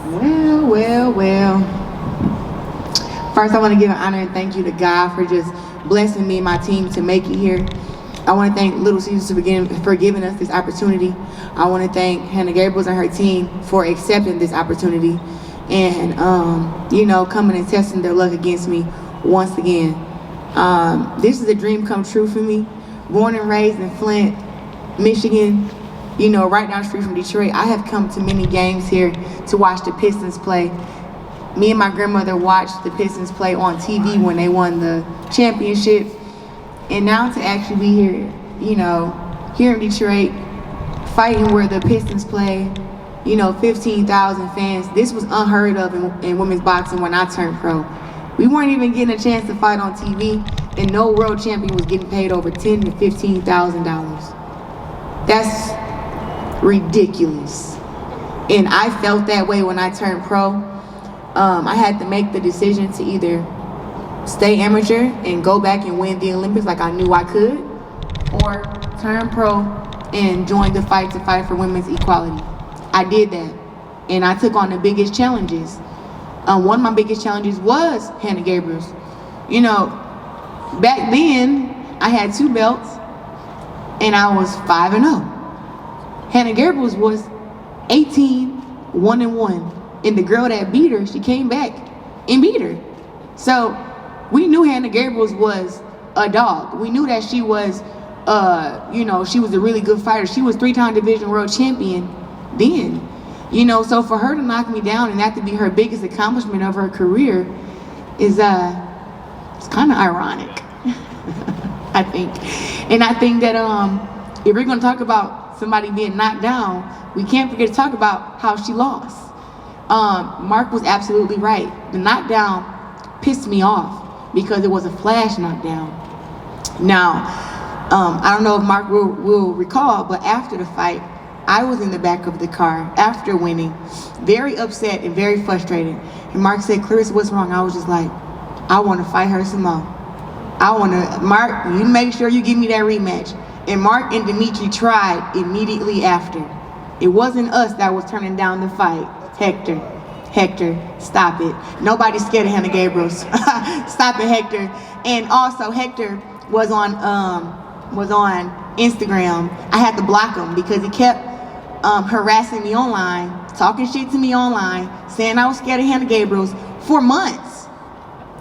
Well, well, well. First, I want to give an honor and thank you to God for just blessing me and my team to make it here. I want to thank Little Caesars for giving us this opportunity. I want to thank Hanna Gabriels and her team for accepting this opportunity and, coming and testing their luck against me once again. This is a dream come true for me. Born and raised in Flint, Michigan, right down the street from Detroit. I have come to many games here to watch the Pistons play. Me and my grandmother watched the Pistons play on TV when they won the championship. And now to actually be here, here in Detroit, fighting where the Pistons play, 15,000 fans. This was unheard of in women's boxing when I turned pro. We weren't even getting a chance to fight on TV, and no world champion was getting paid over $10,000 to $15,000. That's ridiculous. And I felt that way when I turned pro. I had to make the decision to either stay amateur and go back and win the Olympics like I knew I could, or turn pro and join the fight to fight for women's equality. I did that, and I took on the biggest challenges. One of my biggest challenges was Hanna Gabriels. Back then, I had 2 belts, and I was 5-0. Hanna Gabriels was 18, 1-1. And the girl that beat her, she came back and beat her. So we knew Hanna Gabriels was a dog. We knew that she was, she was a really good fighter. She was 3-time division world champion then. So for her to knock me down and that to be her biggest accomplishment of her career is, it's kind of ironic, I think. And I think that if we're going to talk about somebody being knocked down, we can't forget to talk about how she lost. Mark was absolutely right. The knockdown pissed me off because it was a flash knockdown. Now, I don't know if Mark will recall, but after the fight, I was in the back of the car after winning, very upset and very frustrated. And Mark said, "Claressa, what's wrong?" I was just like, I want to fight her some more. Mark, you make sure you give me that rematch. And Mark and Dimitri tried immediately after. It wasn't us that was turning down the fight. Hector, stop it. Nobody's scared of Hanna Gabriels. Stop it, Hector. And also, Hector was on Instagram. I had to block him because he kept harassing me online, talking shit to me online, saying I was scared of Hanna Gabriels for months.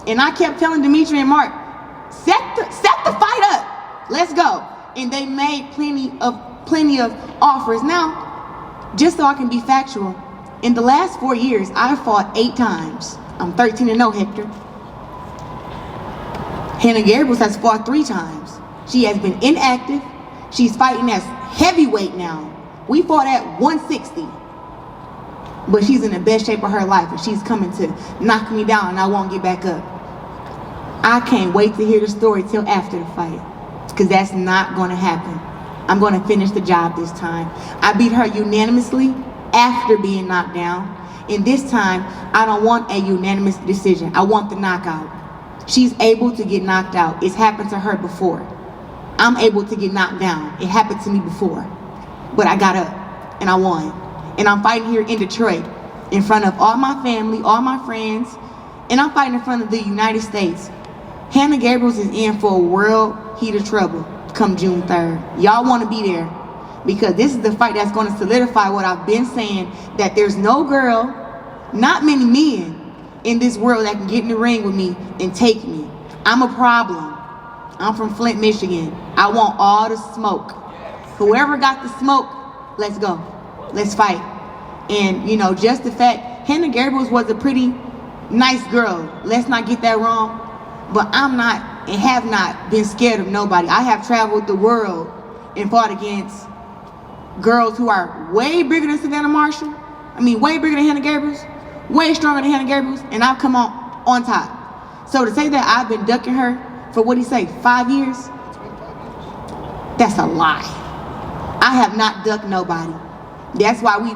And I kept telling Dimitri and Mark, set the fight up. Let's go. And they made plenty of offers. Now, just so I can be factual, in the last 4 years, I fought 8 times. I'm 13-0, Hector. Hanna Gabriels has fought 3 times. She has been inactive. She's fighting as heavyweight now. We fought at 160. But she's in the best shape of her life, and she's coming to knock me down, and I won't get back up. I can't wait to hear the story till after the fight, because that's not going to happen. I'm going to finish the job this time. I beat her unanimously after being knocked down. And this time, I don't want a unanimous decision. I want the knockout. She's able to get knocked out. It's happened to her before. I'm able to get knocked down. It happened to me before. But I got up and I won. And I'm fighting here in Detroit in front of all my family, all my friends, and I'm fighting in front of the United States. Hanna Gabriels is in for a world heat of trouble come June 3rd. Y'all want to be there, because this is the fight that's going to solidify what I've been saying, that there's no girl, not many men in this world that can get in the ring with me and take me. I'm a problem. I'm from Flint, Michigan. I want all the smoke. Whoever got the smoke, let's go. Let's fight. And, just the fact, Hanna Gabriels was a pretty nice girl. Let's not get that wrong. But I'm not and have not been scared of nobody. I have traveled the world and fought against girls who are way bigger than Savannah Marshall. Way bigger than Hanna Gabriels, way stronger than Hanna Gabriels, and I've come on top. So to say that I've been ducking her for, what he say, 5 years? That's a lie. I have not ducked nobody. That's why we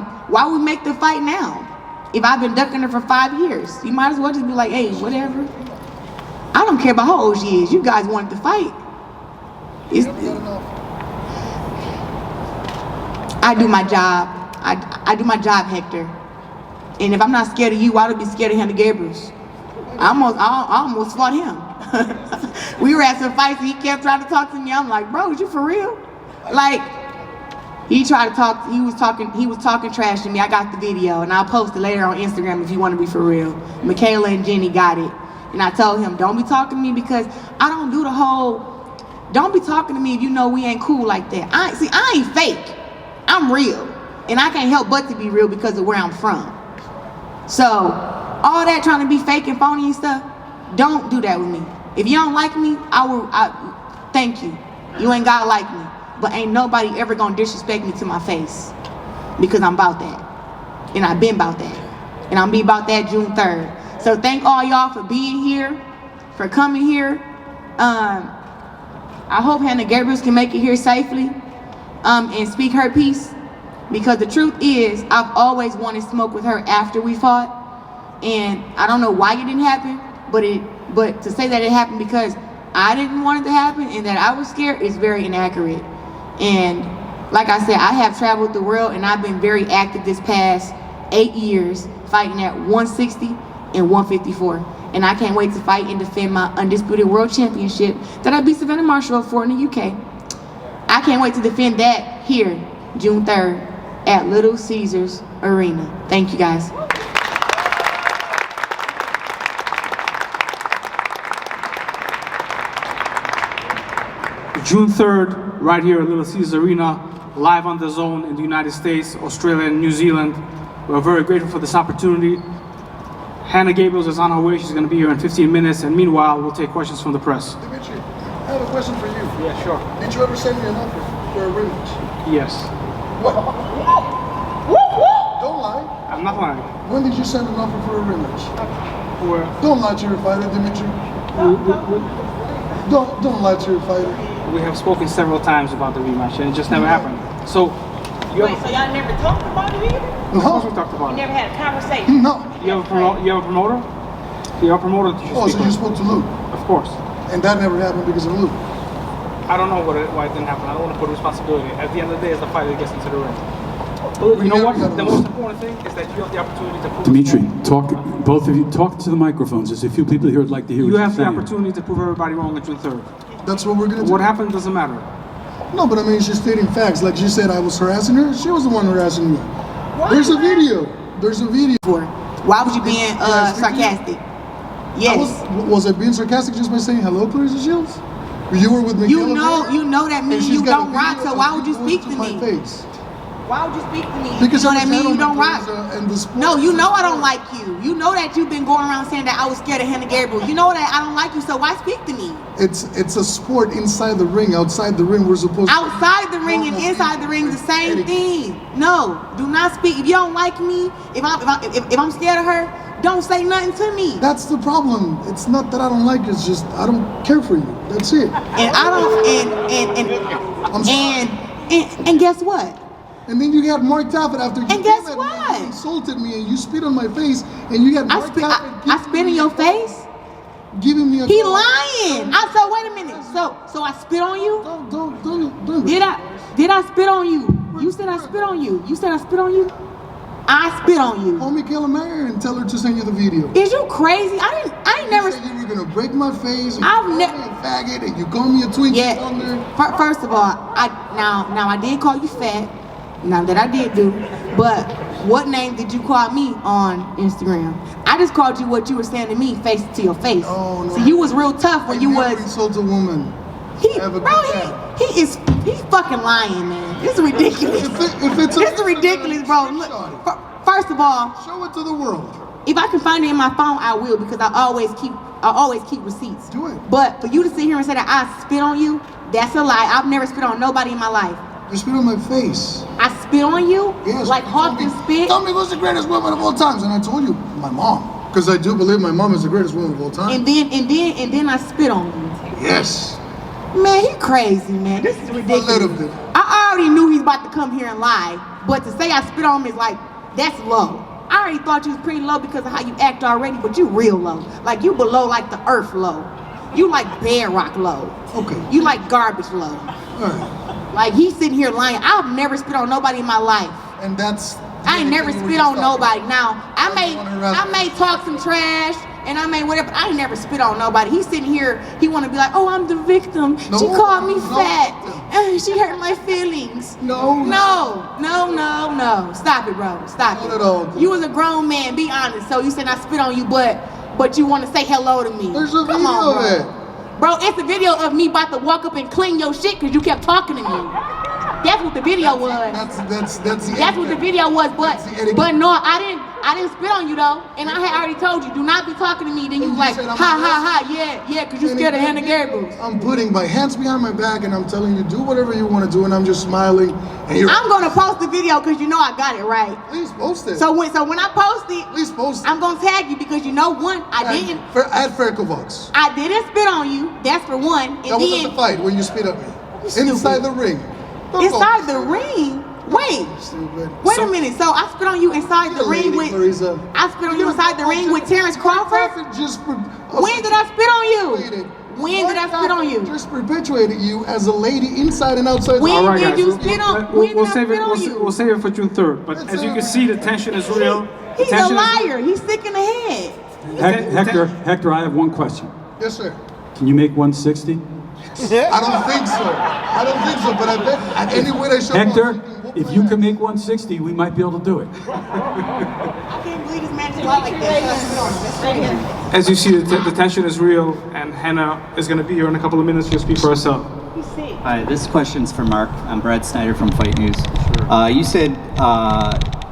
make the fight now. If I've been ducking her for 5 years, you might as well just be like, hey, whatever. I don't care about how old she is. You guys wanted to fight. I do my job. I do my job, Hector. And if I'm not scared of you, I would be scared of Hanna Gabriels. I almost fought him. We were at some fights and he kept trying to talk to me. I'm like, bro, is you for real? Like, he tried to talk, he was talking trash to me. I got the video and I'll post it later on Instagram if you want to be for real. Michaela and Jenny got it. And I told him, don't be talking to me because I don't do the whole, don't be talking to me if you know we ain't cool like that. I ain't fake. I'm real. And I can't help but to be real because of where I'm from. So, all that trying to be fake and phony and stuff, don't do that with me. If you don't like me, thank you. You ain't gotta like me. But ain't nobody ever gonna disrespect me to my face. Because I'm about that. And I've been about that. And I'm be about that June 3rd. So thank all y'all for being here, for coming here. I hope Hanna Gabriels can make it here safely and speak her piece. Because the truth is, I've always wanted smoke with her after we fought. And I don't know why it didn't happen, but to say that it happened because I didn't want it to happen and that I was scared is very inaccurate. And like I said, I have traveled the world and I've been very active this past 8 years fighting at 160 and 154. And I can't wait to fight and defend my undisputed world championship that I beat Savannah Marshall for in the UK. I can't wait to defend that here, June 3rd at Little Caesars Arena. Thank you guys. June 3rd, right here at Little Caesars Arena, live on the zone in the United States, Australia, and New Zealand. We're very grateful for this opportunity. Hanna Gabriels is on her way. She's going to be here in 15 minutes, and meanwhile, we'll take questions from the press. Dimitri, I have a question for you. Yeah, sure. Did you ever send me an offer for a rematch? Yes. What? Don't lie. I'm not lying. When did you send an offer for a rematch? Where? Don't lie to your fighter, Dimitri. Don't lie to your fighter. We have spoken several times about the rematch, and it just never happened. So, Wait, so y'all never talked about it either? of course we talked about You it. never had a conversation? No. You have a promoter? You have a promoter that you Oh, speak so you with? spoke to Luke. Of course. And that never happened because of Luke. I don't know why it didn't happen. I don't want to put responsibility. At the end of the day, it's the fighter that gets into the ring. But you know what? The most important thing is that you have the opportunity to prove Dimitri, yourself. both of you, talk to the microphones. There's a few people here who'd like to hear You what have the you're saying. opportunity to prove everybody wrong on June 3rd. That's what we're going to do. What happened doesn't matter. No, but I mean, she's stating facts. Like she said, I was harassing her. She was the one harassing me. There's a video. There's a video. Why was you being sarcastic? Yes. Was I being sarcastic just by saying hello, Claressa Shields? You were with me. You know that means you don't rock, so why would you speak to me? Face. Why would you speak to me? Because you know that means you don't rock. No, you know I don't like. like you. You know that you've been going around saying that I was scared of Hanna Gabriels. You know that I don't like you, so why speak to me? It's a sport inside the ring. Outside the ring, we're supposed to. Outside the ring and inside the ring, the same thing. No, do not speak. If you don't like me, if I'm scared of her, don't say nothing to me. That's the problem. It's not that I don't like you. It's just I don't care for you. That's it. And I don't. I'm sorry. And guess what? And then you got marked off after you And guess came at me what? and you insulted me and you spit on my face and you got marked off. I spit in your face. Giving me a. He lying. So wait a minute. So I spit on you? Don't. Did I spit on you? You said I spit on you. You said I spit on you? I spit on you. Call Michaela Mayer and tell her to send you the video. Is you crazy? I ain't never. You said you were gonna break my face. And I've you called me a faggot and you called me a Twinkie. Yeah. First of all, now I did call you fat. Now that I did do, but what name did you call me on Instagram? I just called you what you were saying to me, face to your face. Oh, no. See, you was real tough when you was. Insult a woman. He's fucking lying, man. It's ridiculous. It's ridiculous, bro. Look, first of all, show it to the world. If I can find it in my phone, I will, because I always keep receipts. Do it. But for you to sit here and say that I spit on you, that's a lie. I've never spit on nobody in my life. You spit on my face. I spit on you? Yes. Like Hawkins spit? Tell me who's the greatest woman of all times, and I told you, my mom, because I do believe my mom is the greatest woman of all time. And then I spit on you. Yes. Man, he crazy, man. This is ridiculous. A little bit. I already knew he's about to come here and lie, but to say I spit on him is like, that's low. I already thought you was pretty low because of how you act already, but you real low. Like you below like the earth low. You like bedrock low. Okay. You like garbage low. All right. Like he's sitting here lying. I've never spit on nobody in my life. And that's. I I ain't never spit on nobody. Now, I wanna may talk some trash and I may whatever, but I ain't never spit on nobody. He's sitting here, he wanna be like, oh, I'm the victim. No, She called me no. fat. She hurt my feelings. No. Stop it, bro. Stop Not it. at all. You was a grown man, be honest. So you said I spit on you, but you wanna say hello to me. There's a Come video on, of bro. it. Bro, it's a video of me about to walk up and clean your shit because you kept talking to me. That's what the video was. That's the That's what the video was, but no, I didn't spit on you though, and I had already told you, do not be talking to me. Then you You like, said ha I'm ha ha, yeah, because you scared of Hanna Gabriels. I'm putting my hands behind my back and I'm telling you, do whatever you want to do, and I'm just smiling. And you're. I'm gonna post the video because you know I got it right. Please post it. So when I post it, Please post it. I'm gonna tag you because you know one, I didn't Ferkovox. spit on you. That's for one, and That was at then the fight when you spit at me. You stupid. Inside the ring. Don't inside post the it. ring. Wait. Stupid. Wait a minute. So I spit on you inside the You're ring lady, with. Claressa. I spit on you inside the ring with Terrence Crawford. Just When did I spit on you? When did I spit on you? Just perpetuated you as a lady inside and outside. When All right, did guys. you spit on? We'll When did I save it. spit on you? We'll save it for June 3rd. But That's as you all can right. see, the tension is real. The He's a tension is- liar. He's sick in the head. Hector, I have one question. Yes, sir. Can you make 160? I don't think so. But I bet any way they show Hector, up, if you can make 160, we might be able to do it. I can't believe this man is like that. As you see, the tension is real, and Hannah is going to be here in a couple of minutes to speak for herself. He's sick. Hi, this question's for Mark. I'm Brad Snyder from Fight News. You said,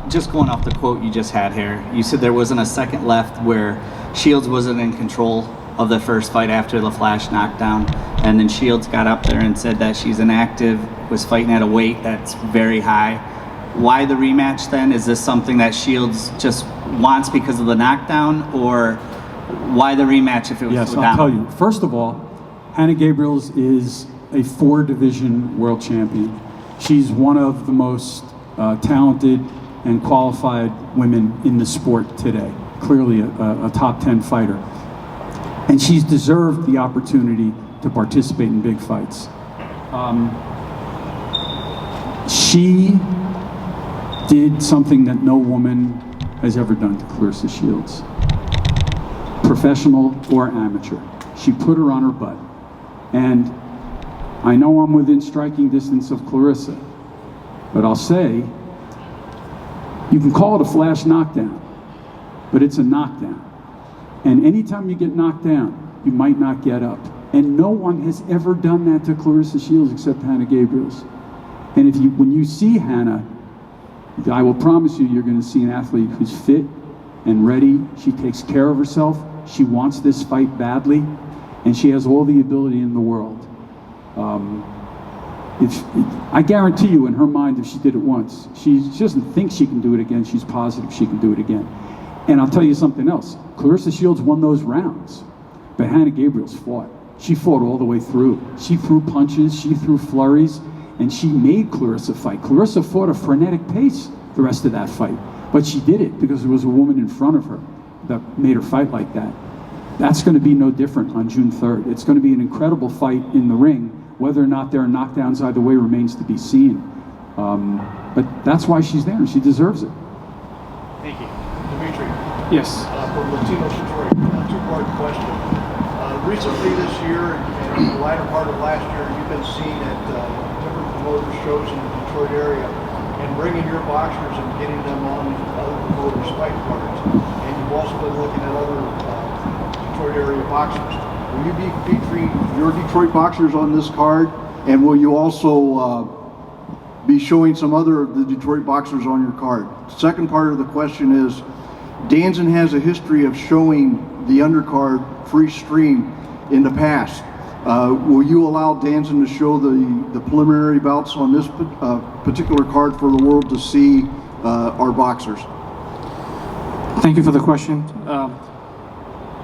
just going off the quote you just had here, you said there wasn't a second left where Shields wasn't in control of the first fight after the flash knockdown, and then Shields got up there and said that she's inactive, was fighting at a weight that's very high. Why the rematch then? Is this something that Shields just wants because of the knockdown, or why the rematch if it was Yes, down? I'll tell you. First of all, Hanna Gabriels is a 4-division world champion. She's one of the most talented and qualified women in the sport today. Clearly a top 10 fighter. And she's deserved the opportunity to participate in big fights. She did something that no woman has ever done to Claressa Shields. Professional or amateur. She put her on her butt. And I know I'm within striking distance of Claressa, but I'll say, you can call it a flash knockdown, but it's a knockdown. And anytime you get knocked down, you might not get up. And no one has ever done that to Claressa Shields except Hanna Gabriels. And when you see Hannah, I will promise you, you're going to see an athlete who's fit and ready. She takes care of herself. She wants this fight badly, and she has all the ability in the world. I guarantee you, in her mind, if she did it once, she doesn't think she can do it again. She's positive she can do it again. And I'll tell you something else. Claressa Shields won those rounds, but Hanna Gabriels fought. She fought all the way through. She threw punches, she threw flurries, and she made Claressa fight. Claressa fought a frenetic pace the rest of that fight, but she did it because there was a woman in front of her that made her fight like that. That's going to be no different on June 3rd. It's going to be an incredible fight in the ring. Whether or not there are knockdowns either way remains to be seen. But that's why she's there, and she deserves it. Thank you. Dimitri, Yes. from Latino Detroit, two-part question. Recently this year, and in the latter part of last year, you've been seen at different promoter shows in the Detroit area and bringing your boxers and getting them on other promoters' fight cards. And you've also been looking at other Detroit area boxers. Will you be featuring your Detroit boxers on this card? And will you also be showing some other of the Detroit boxers on your card? Second part of the question is, Danzon has a history of showing the undercard free stream in the past. Will you allow Danzon to show the preliminary bouts on this particular card for the world to see our boxers? Thank you for the question.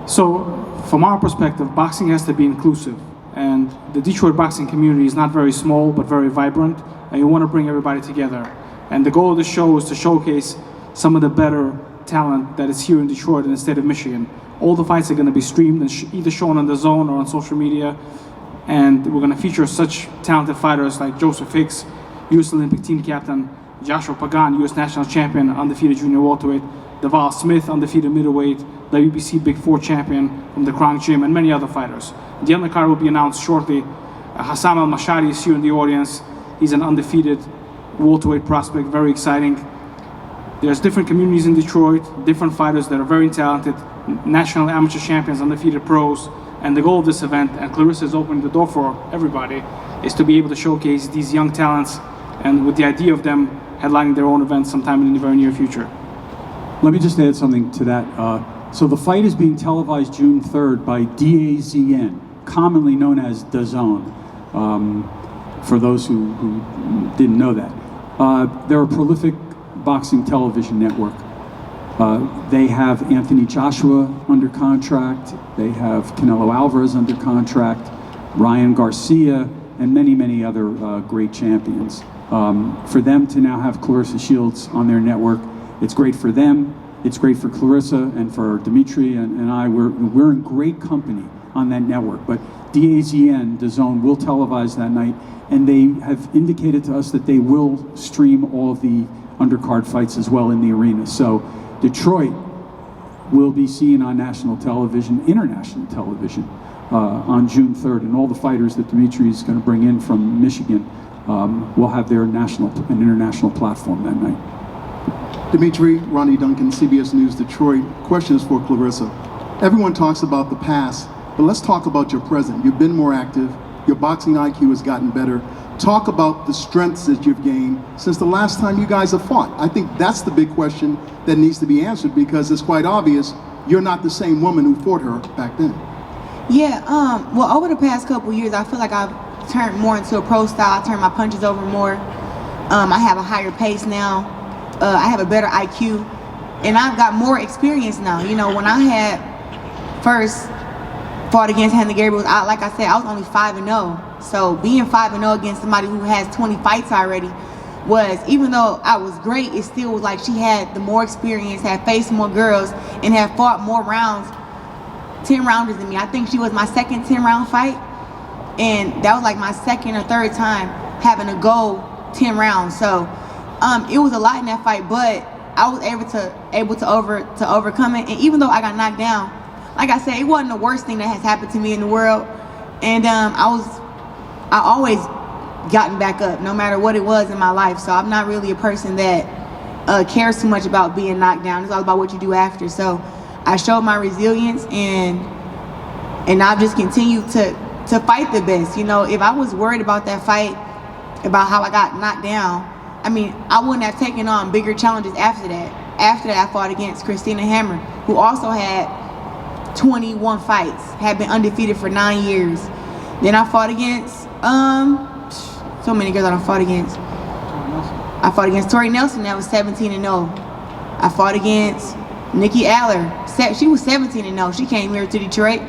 So, from our perspective, boxing has to be inclusive, and the Detroit boxing community is not very small, but very vibrant, and you want to bring everybody together. And the goal of the show is to showcase some of the better talent that is here in Detroit and the state of Michigan. All the fights are going to be streamed and either shown on the Zone or on social media, and we're going to feature such talented fighters like Joseph Hicks, U.S. Olympic team captain, Joshua Pagan, U.S. National Champion, undefeated junior welterweight, Deval Smith, undefeated middleweight, WBC Big Four champion from the Crown Gym, and many other fighters. The undercard will be announced shortly. Hassam Al-Mashadi is here in the audience. He's an undefeated welterweight prospect, very exciting. There's different communities in Detroit, different fighters that are very talented, national amateur champions, undefeated pros, and the goal of this event, and Claressa is opening the door for everybody, is to be able to showcase these young talents, and with the idea of them headlining their own events sometime in the very near future. Let me just add something to that. So the fight is being televised June 3rd by DAZN, commonly known as DAZN, for those who didn't know that. They're a prolific boxing television network. They have Anthony Joshua under contract, they have Canelo Alvarez under contract, Ryan Garcia, and many, many other great champions. For them to now have Claressa Shields on their network, it's great for them, it's great for Claressa, and for Dimitri and I. We're in great company on that network. But DAZN, DAZN, will televise that night, and they have indicated to us that they will stream all of the undercard fights as well in the arena. So Detroit will be seen on national television, international television, on June 3rd, and all the fighters that Dimitri is going to bring in from Michigan will have their national and international platform that night. Dimitri, Ronnie Duncan, CBS News Detroit. Question is for Claressa. Everyone talks about the past, but let's talk about your present. You've been more active, your boxing IQ has gotten better. Talk about the strengths that you've gained since the last time you guys have fought. I think that's the big question that needs to be answered, because it's quite obvious you're not the same woman who fought her back then. Yeah, well, over the past couple years, I feel like I've turned more into a pro style. I turned my punches over more. I have a higher pace now. I have a better IQ, and I've got more experience now. You know, when I had first fought against Hanna Gabriels, like I said, I was only 5-0. So being 5-0 against somebody who has 20 fights already was, even though I was great, it still was like she had the more experience, had faced more girls, and had fought more rounds, 10 rounders than me. I think she was my second 10-round fight, and that was like my second or third time having to go 10 rounds. So it was a lot in that fight, but I was able to overcome it. And even though I got knocked down, like I said, it wasn't the worst thing that has happened to me in the world. And I always gotten back up, no matter what it was in my life. So I'm not really a person that cares too much about being knocked down. It's all about what you do after. So I showed my resilience, and I've just continued to fight the best. You know, if I was worried about that fight, about how I got knocked down, I mean, I wouldn't have taken on bigger challenges after that. After that, I fought against Christina Hammer, who also had 21 fights, had been undefeated for 9 years. Then I fought against, so many girls I done fought against. I fought against Tori Nelson, that was 17-0. I fought against Nikki Aller. She was 17-0. She came here to Detroit,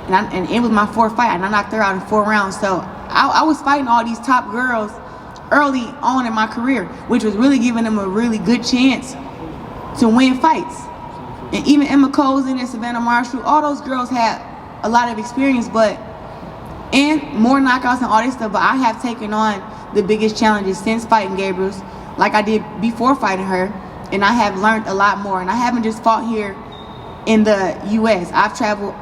and it was my fourth fight, and I knocked her out in 4 rounds. So I was fighting all these top girls early on in my career, which was really giving them a really good chance to win fights. And even Emma Cozen and Savannah Marshall, all those girls had a lot of experience, and more knockouts and all this stuff, but I have taken on the biggest challenges since fighting Gabriels, like I did before fighting her, and I have learned a lot more. And I haven't just fought here in the U.S. I've traveled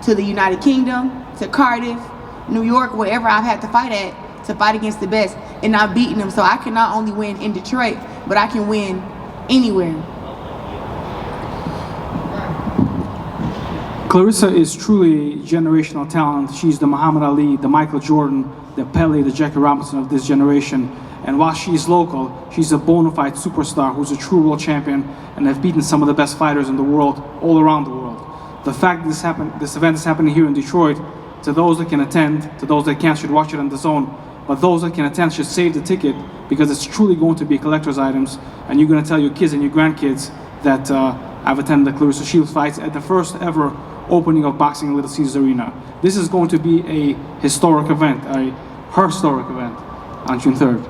to the United Kingdom, to Cardiff, New York, wherever I've had to fight at, to fight against the best, and I've beaten them. So I can not only win in Detroit, but I can win anywhere. Claressa is truly generational talent. She's the Muhammad Ali, the Michael Jordan, the Pele, the Jackie Robinson of this generation. And while she's local, she's a bona fide superstar who's a true world champion and has beaten some of the best fighters in the world, all around the world. The fact that this event is happening here in Detroit, to those that can attend, to those that can't should watch it on DAZN, but those that can attend should save the ticket, because it's truly going to be collector's items, and you're going to tell your kids and your grandkids that I've attended the Claressa Shields fights at the first ever opening of boxing in Little Caesars Arena. This is going to be a historic event, a historic event on June 3rd.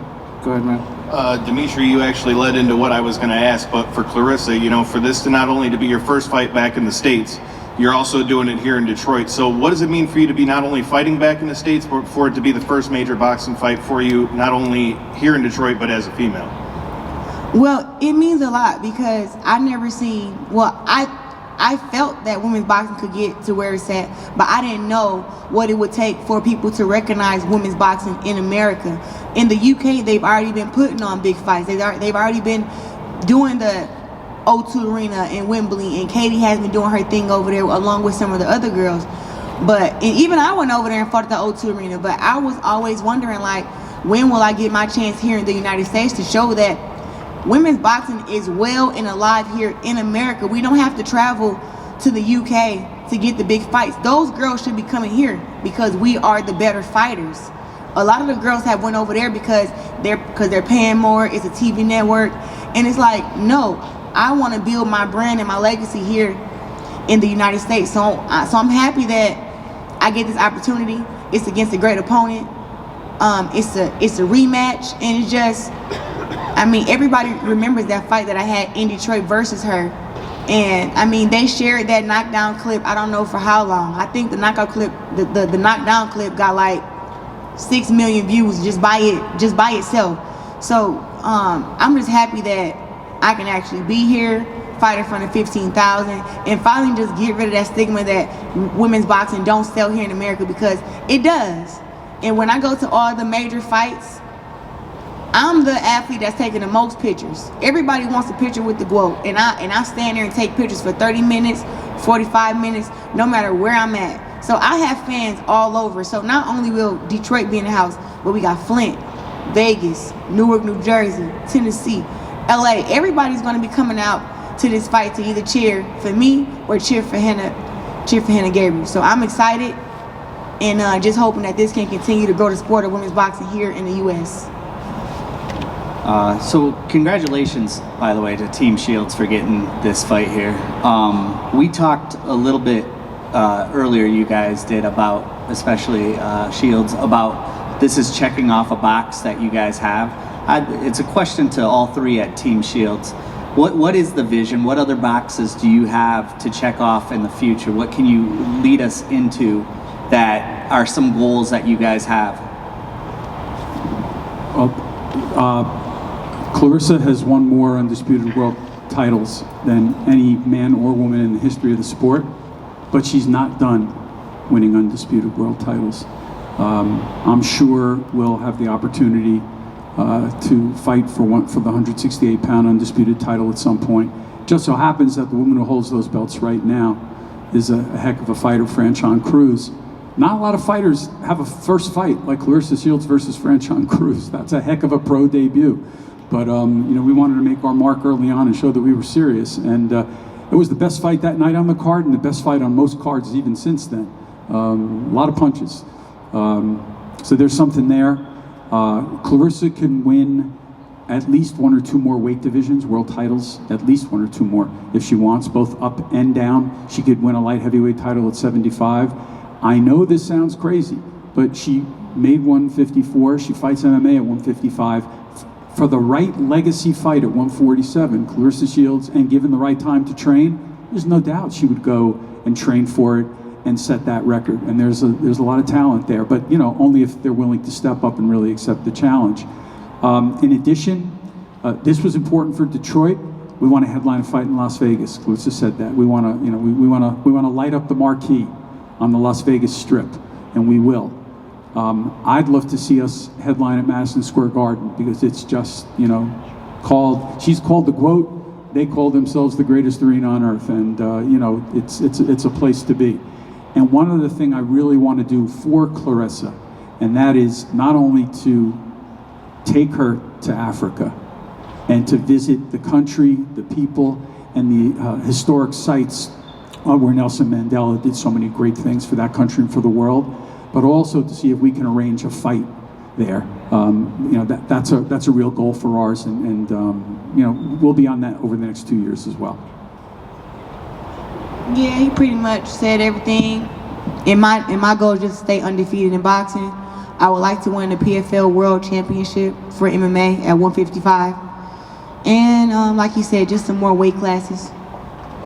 Go ahead, man. Dimitri, you actually led into what I was going to ask, but for Claressa, you know, for this to not only to be your first fight back in the States, you're also doing it here in Detroit. So what does it mean for you to be not only fighting back in the States, but for it to be the first major boxing fight for you, not only here in Detroit, but as a female? Well, it means a lot because I never seen, I felt that women's boxing could get to where it's at, but I didn't know what it would take for people to recognize women's boxing in America. In the UK, they've already been putting on big fights. They've already been doing the O2 Arena and Wembley, and Katie has been doing her thing over there along with some of the other girls. And even I went over there and fought at the O2 Arena, but I was always wondering, like, when will I get my chance here in the United States to show that women's boxing is well and alive here in America. We don't have to travel to the UK to get the big fights. Those girls should be coming here because we are the better fighters. A lot of the girls have went over there because they're paying more. It's a TV network, and it's like, no, I want to build my brand and my legacy here in the United States. So I'm happy that I get this opportunity. It's against a great opponent. It's a rematch, and it's just, I mean, everybody remembers that fight that I had in Detroit versus her. And I mean, they shared that knockdown clip, I don't know for how long. I think the knockout clip, the knockdown clip got like 6 million views just by itself. So I'm just happy that I can actually be here, fight in front of 15,000, and finally just get rid of that stigma that women's boxing don't sell here in America, because it does. And when I go to all the major fights, I'm the athlete that's taking the most pictures. Everybody wants a picture with the GOAT, and I stand there and take pictures for 30 minutes, 45 minutes, no matter where I'm at. So I have fans all over. So not only will Detroit be in the house, but we got Flint, Vegas, Newark, New Jersey, Tennessee, LA. Everybody's going to be coming out to this fight to either cheer for me or cheer for Hanna Gabriels. So I'm excited, and just hoping that this can continue to grow the sport of women's boxing here in the U.S. So congratulations, by the way, to Team Shields for getting this fight here. We talked a little bit earlier, you guys did, about, especially Shields, about this is checking off a box that you guys have. It's a question to all three at Team Shields. What is the vision? What other boxes do you have to check off in the future? What can you lead us into that are some goals that you guys have? Claressa has won more undisputed world titles than any man or woman in the history of the sport, but she's not done winning undisputed world titles. I'm sure we'll have the opportunity to fight for the 168-pound undisputed title at some point. Just so happens that the woman who holds those belts right now is a heck of a fighter, Franchon Cruz. Not a lot of fighters have a first fight like Claressa Shields versus Franchon Cruz. That's a heck of a pro debut. But you know, we wanted to make our mark early on and show that we were serious. And it was the best fight that night on the card, and the best fight on most cards even since then. A lot of punches. So there's something there. Claressa can win at least 1 or 2 more weight divisions, world titles, at least 1 or 2 more if she wants, both up and down. She could win a light heavyweight title at 75. I know this sounds crazy, but she made 154. She fights MMA at 155. For the right legacy fight at 147, Claressa Shields, and given the right time to train, there's no doubt she would go and train for it and set that record. And there's a lot of talent there, but you know, only if they're willing to step up and really accept the challenge. In addition, this was important for Detroit. We want to headline a fight in Las Vegas. Claressa said that we want to, you know, we want to light up the marquee on the Las Vegas Strip, and we will. I'd love to see us headline at Madison Square Garden, because it's just, you know, she's called the GOAT. They call themselves the greatest arena on earth, and you know, it's a place to be. And one other thing I really want to do for Claressa, and that is not only to take her to Africa and to visit the country, the people, and the historic sites where Nelson Mandela did so many great things for that country and for the world, but also to see if we can arrange a fight there. You know, that's a real goal for ours, and you know, we'll be on that over the next 2 years as well. Yeah, he pretty much said everything. And my goal is just to stay undefeated in boxing. I would like to win the PFL World Championship for MMA at 155. And like he said, just some more weight classes.